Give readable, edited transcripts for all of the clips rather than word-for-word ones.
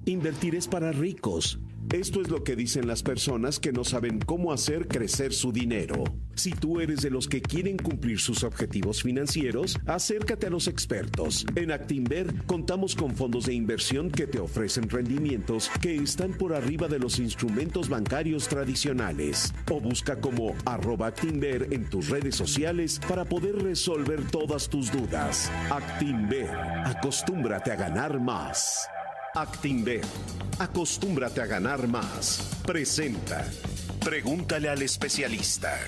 Invertir es para ricos. Esto es lo que dicen las personas que no saben cómo hacer crecer su dinero. Si tú eres de los que quieren cumplir sus objetivos financieros, acércate a los expertos. En Actinver contamos con fondos de inversión que te ofrecen rendimientos que están por arriba de los instrumentos bancarios tradicionales. O busca como @Actinver en tus redes sociales para poder resolver todas tus dudas. Actinver, acostúmbrate a ganar más. Actinver, acostúmbrate a ganar más. Presenta. Pregúntale al especialista.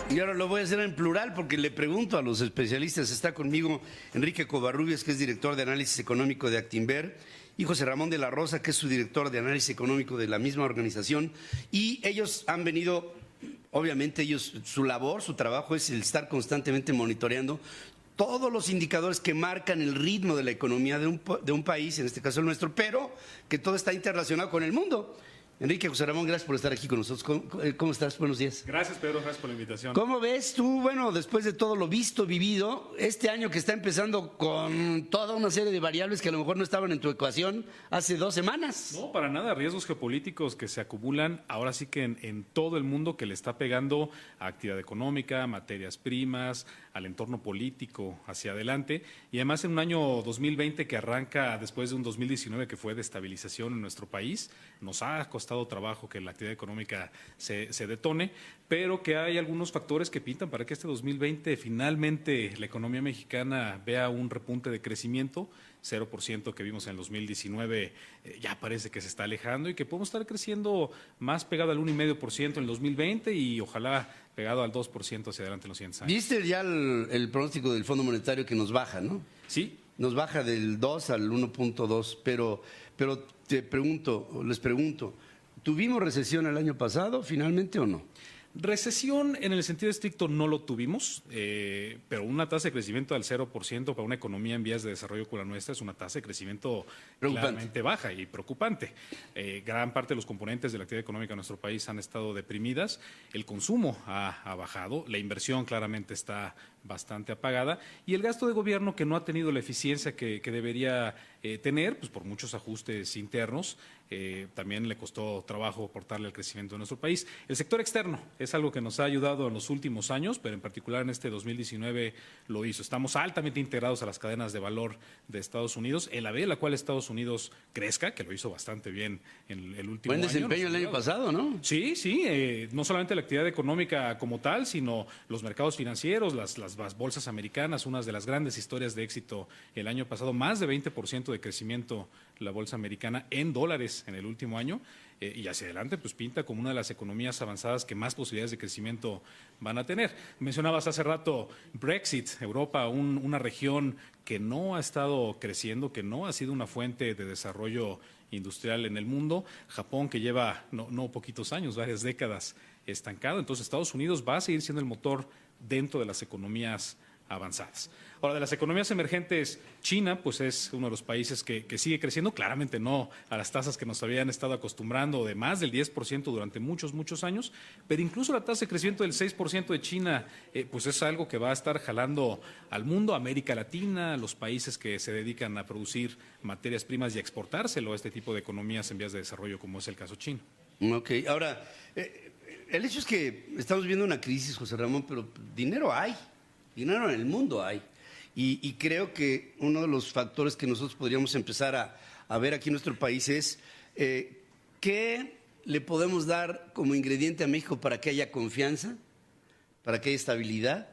Y ahora lo voy a hacer en plural porque le pregunto a los especialistas. Está conmigo Enrique Covarrubias, que es director de análisis económico de Actinver, y José Ramón de la Rosa, que es su director de análisis económico de la misma organización. Y ellos han venido, obviamente su labor, su trabajo es el estar constantemente monitoreando todos los indicadores que marcan el ritmo de la economía de un país, en este caso el nuestro, pero que todo está interrelacionado con el mundo. Enrique, José Ramón, gracias por estar aquí con nosotros. ¿Cómo estás? Buenos días. Gracias, Pedro, gracias por la invitación. ¿Cómo ves tú, bueno, después de todo lo visto, vivido, este año que está empezando con toda una serie de variables que a lo mejor no estaban en tu ecuación hace 2 semanas? No, para nada, riesgos geopolíticos que se acumulan ahora sí que en todo el mundo, que le está pegando a actividad económica, materias primas, al entorno político hacia adelante, y además en un año 2020 que arranca después de un 2019 que fue de estabilización en nuestro país. Nos ha costado trabajo que la actividad económica se detone, pero que hay algunos factores que pintan para que este 2020 finalmente la economía mexicana vea un repunte de crecimiento. 0% que vimos en el 2019 ya parece que se está alejando, y que podemos estar creciendo más pegado al 1,5% en el 2020 y ojalá pegado al 2% hacia adelante en los siguientes años. ¿Viste ya el pronóstico del Fondo Monetario que nos baja, no? Sí. Nos baja del 2 al 1.2, pero les pregunto, ¿tuvimos recesión el año pasado finalmente o no? Recesión en el sentido estricto no lo tuvimos, pero una tasa de crecimiento del 0% para una economía en vías de desarrollo como la nuestra es una tasa de crecimiento claramente baja y preocupante. Gran parte de los componentes de la actividad económica de nuestro país han estado deprimidas, el consumo ha bajado, la inversión claramente está bastante apagada, y el gasto de gobierno, que no ha tenido la eficiencia que debería tener, pues por muchos ajustes internos, también le costó trabajo aportarle al crecimiento de nuestro país. El sector externo es algo que nos ha ayudado en los últimos años, pero en particular en este 2019 lo hizo. Estamos altamente integrados a las cadenas de valor de Estados Unidos, en la medida en la cual Estados Unidos crezca, que lo hizo bastante bien en el último año. Buen desempeño el año pasado, ¿no? Sí, no solamente la actividad económica como tal, sino los mercados financieros, las bolsas americanas, unas de las grandes historias de éxito el año pasado, más de 20% de crecimiento la bolsa americana en dólares en el último año, y hacia adelante pues pinta como una de las economías avanzadas que más posibilidades de crecimiento van a tener. Mencionabas hace rato Brexit, Europa, una región que no ha estado creciendo, que no ha sido una fuente de desarrollo industrial en el mundo. Japón, que lleva no poquitos años, varias décadas estancado. Entonces Estados Unidos va a seguir siendo el motor dentro de las economías avanzadas. Ahora, de las economías emergentes, China pues es uno de los países que sigue creciendo, claramente no a las tasas que nos habían estado acostumbrando de más del 10% durante muchos años, pero incluso la tasa de crecimiento del 6% de China pues es algo que va a estar jalando al mundo, América Latina, los países que se dedican a producir materias primas y a exportárselo a este tipo de economías en vías de desarrollo, como es el caso chino. Ok, ahora, el hecho es que estamos viendo una crisis, José Ramón, pero dinero hay. Dinero en el mundo hay, y creo que uno de los factores que nosotros podríamos empezar a ver aquí en nuestro país es qué le podemos dar como ingrediente a México para que haya confianza, para que haya estabilidad,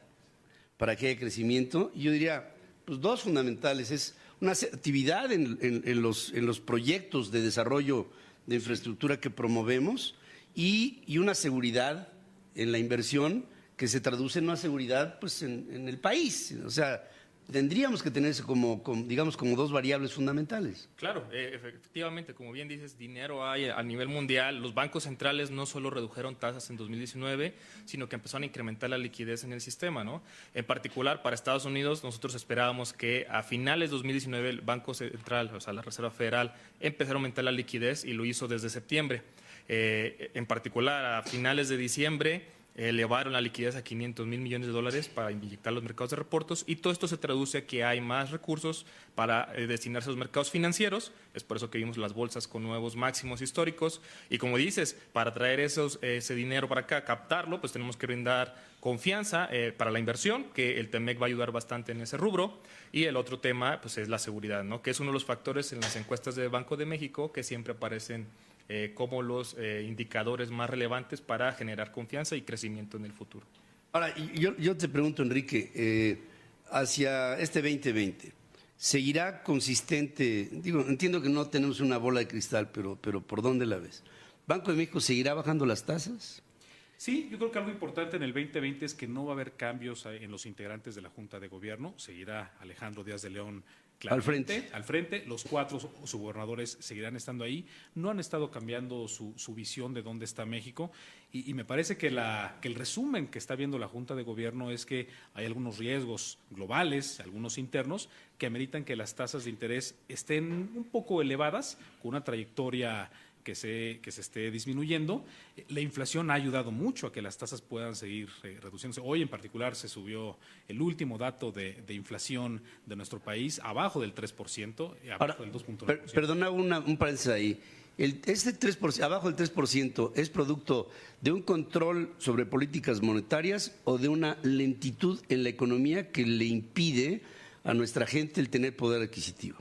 para que haya crecimiento. Y yo diría, pues 2 fundamentales, es una actividad en los proyectos de desarrollo de infraestructura que promovemos, y una seguridad en la inversión que se traduce en una seguridad pues en el país. O sea, tendríamos que tener eso como 2 variables fundamentales. Claro, efectivamente, como bien dices, dinero hay a nivel mundial. Los bancos centrales no solo redujeron tasas en 2019, sino que empezaron a incrementar la liquidez en el sistema, ¿no? En particular, para Estados Unidos, nosotros esperábamos que a finales de 2019 el Banco Central, o sea, la Reserva Federal, empezara a aumentar la liquidez, y lo hizo desde septiembre. En particular, a finales de diciembre, elevaron la liquidez a $500 mil millones de dólares para inyectar los mercados de reportos, y todo esto se traduce a que hay más recursos para destinarse a los mercados financieros. Es por eso que vimos las bolsas con nuevos máximos históricos, y como dices, para traer ese dinero para acá, captarlo, pues tenemos que brindar confianza para la inversión, que el TEMEC va a ayudar bastante en ese rubro. Y el otro tema pues es la seguridad, ¿no? Que es uno de los factores en las encuestas de Banco de México que siempre aparecen como los indicadores más relevantes para generar confianza y crecimiento en el futuro. Ahora, yo te pregunto, Enrique, hacia este 2020, ¿seguirá consistente? Digo, entiendo que no tenemos una bola de cristal, pero ¿por dónde la ves? ¿Banco de México seguirá bajando las tasas? Sí, yo creo que algo importante en el 2020 es que no va a haber cambios en los integrantes de la Junta de Gobierno. Seguirá Alejandro Díaz de León al frente. Los 4 subgobernadores seguirán estando ahí. No han estado cambiando su visión de dónde está México. Y me parece que el resumen que está viendo la Junta de Gobierno es que hay algunos riesgos globales, algunos internos, que ameritan que las tasas de interés estén un poco elevadas, con una trayectoria que se esté disminuyendo. La inflación ha ayudado mucho a que las tasas puedan seguir reduciéndose. Hoy en particular se subió el último dato de inflación de nuestro país abajo del 3%, abajo del 2.9%. Perdona un paréntesis ahí. Este 3%, abajo del 3%, ¿es producto de un control sobre políticas monetarias o de una lentitud en la economía que le impide a nuestra gente el tener poder adquisitivo?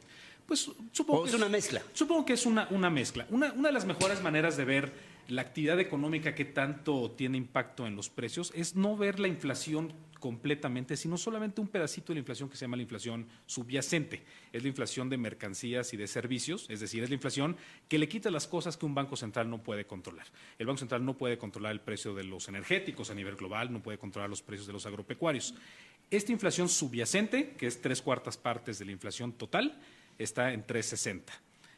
Pues supongo que es una mezcla. Supongo que es una mezcla. Una de las mejores maneras de ver la actividad económica que tanto tiene impacto en los precios es no ver la inflación completamente, sino solamente un pedacito de la inflación que se llama la inflación subyacente. Es la inflación de mercancías y de servicios, es decir, es la inflación que le quita las cosas que un banco central no puede controlar. El Banco Central no puede controlar el precio de los energéticos a nivel global, no puede controlar los precios de los agropecuarios. Esta inflación subyacente, que es 3/4 partes de la inflación total, está en 3.60.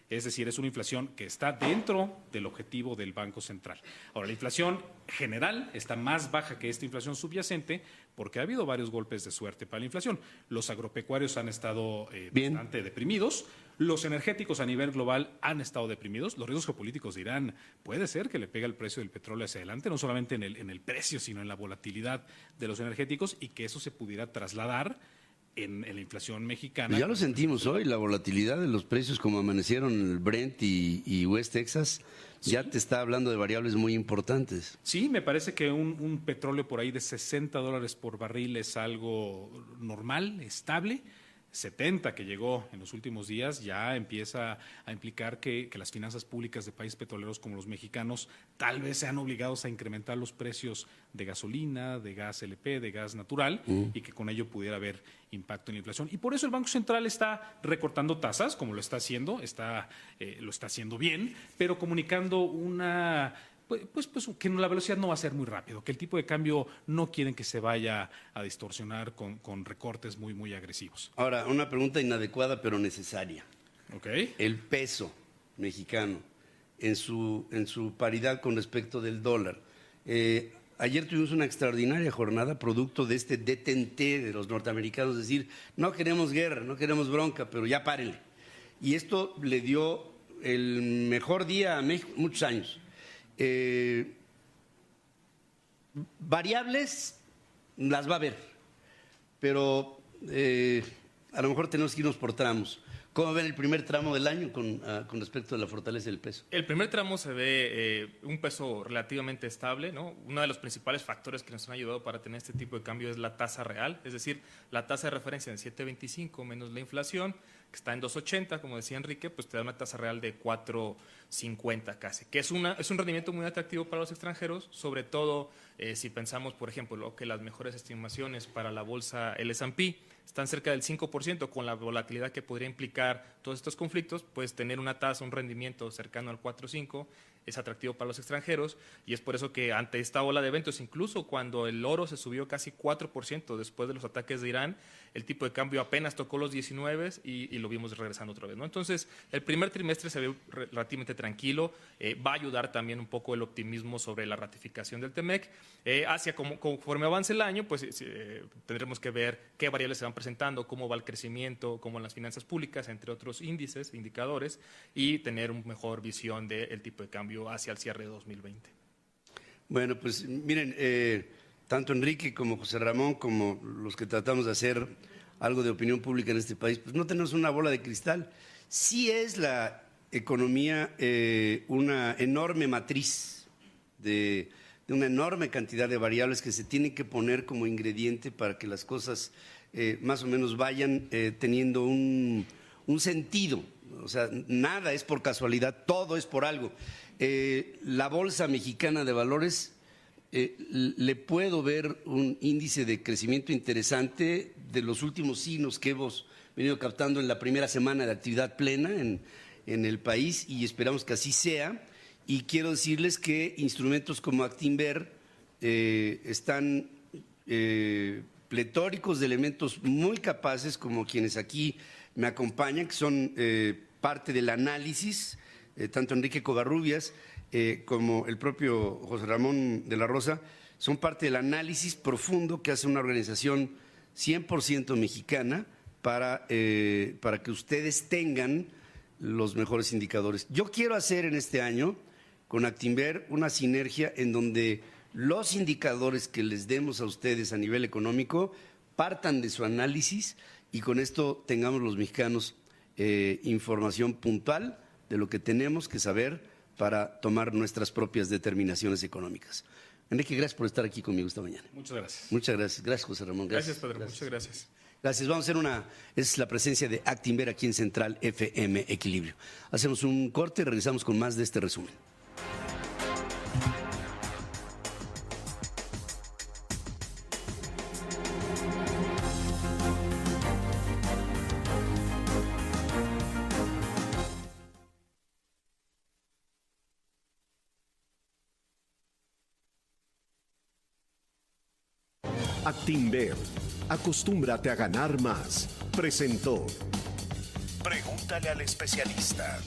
Es decir, es una inflación que está dentro del objetivo del Banco Central. Ahora, la inflación general está más baja que esta inflación subyacente porque ha habido varios golpes de suerte para la inflación. Los agropecuarios han estado bastante deprimidos. Los energéticos a nivel global han estado deprimidos. Los riesgos geopolíticos de Irán puede ser que le pegue el precio del petróleo hacia adelante, no solamente en el precio, sino en la volatilidad de los energéticos, y que eso se pudiera trasladar en la inflación mexicana. Ya lo sentimos hoy, la volatilidad de los precios como amanecieron el Brent y West Texas, sí. Ya te está hablando de variables muy importantes. Sí, me parece que un petróleo por ahí de $60 por barril es algo normal, estable. 70 que llegó en los últimos días ya empieza a implicar que las finanzas públicas de países petroleros como los mexicanos tal vez sean obligados a incrementar los precios de gasolina, de gas LP, de gas natural, y que con ello pudiera haber impacto en la inflación. Y por eso el Banco Central está recortando tasas, como lo está haciendo, lo está haciendo bien, pero comunicando pues que la velocidad no va a ser muy rápido, que el tipo de cambio no quieren que se vaya a distorsionar con recortes muy, muy agresivos. Ahora, una pregunta inadecuada pero necesaria. Okay. El peso mexicano en su paridad con respecto del dólar. Ayer tuvimos una extraordinaria jornada producto de este detente de los norteamericanos, es decir, no queremos guerra, no queremos bronca, pero ya párenle. Y esto le dio el mejor día a México en muchos años. Variables las va a haber, pero a lo mejor tenemos que irnos por tramos. ¿Cómo ven el primer tramo del año con respecto a la fortaleza del peso? El primer tramo se ve un peso relativamente estable, ¿no? Uno de los principales factores que nos han ayudado para tener este tipo de cambio es la tasa real, es decir, la tasa de referencia en 7.25 menos la inflación, que está en 2.80, como decía Enrique, pues te da una tasa real de 4.50 casi, que es un rendimiento muy atractivo para los extranjeros, sobre todo si pensamos, por ejemplo, que las mejores estimaciones para la bolsa, el S&P, están cerca del 5%, con la volatilidad que podría implicar todos estos conflictos, pues tener una tasa, un rendimiento cercano al 4.5 es atractivo para los extranjeros, y es por eso que ante esta ola de eventos, incluso cuando el oro se subió casi 4% después de los ataques de Irán, el tipo de cambio apenas tocó los 19 y lo vimos regresando otra vez, ¿no? Entonces, el primer trimestre se ve relativamente tranquilo, va a ayudar también un poco el optimismo sobre la ratificación del TEMEC. Conforme avance el año, pues tendremos que ver qué variables se van presentando, cómo va el crecimiento, cómo en las finanzas públicas, entre otros índices, indicadores, y tener una mejor visión del tipo de cambio hacia el cierre de 2020. Bueno, pues miren, tanto Enrique como José Ramón, como los que tratamos de hacer algo de opinión pública en este país, pues no tenemos una bola de cristal. Sí es la economía una enorme matriz de una enorme cantidad de variables que se tienen que poner como ingrediente para que las cosas más o menos vayan teniendo un sentido. O sea, nada es por casualidad, todo es por algo. La Bolsa Mexicana de Valores, le puedo ver un índice de crecimiento interesante de los últimos signos que hemos venido captando en la primera semana de actividad plena en el país, y esperamos que así sea. Y quiero decirles que instrumentos como Actinver están pletóricos de elementos muy capaces, como quienes aquí me acompañan, que son parte del análisis, tanto Enrique Covarrubias como el propio José Ramón de la Rosa, son parte del análisis profundo que hace una organización 100% mexicana para que ustedes tengan los mejores indicadores. Yo quiero hacer en este año con Actinver una sinergia en donde los indicadores que les demos a ustedes a nivel económico partan de su análisis, y con esto tengamos los mexicanos información puntual de lo que tenemos que saber para tomar nuestras propias determinaciones económicas. Enrique, gracias por estar aquí conmigo esta mañana. Muchas gracias. Muchas gracias. Gracias, José Ramón. Gracias, Pedro. Muchas gracias. Gracias. Vamos a hacer es la presencia de Actinver aquí en Central FM Equilibrio. Hacemos un corte y regresamos con más de este resumen. Actinver, acostúmbrate a ganar más. Presentó Pregúntale al especialista.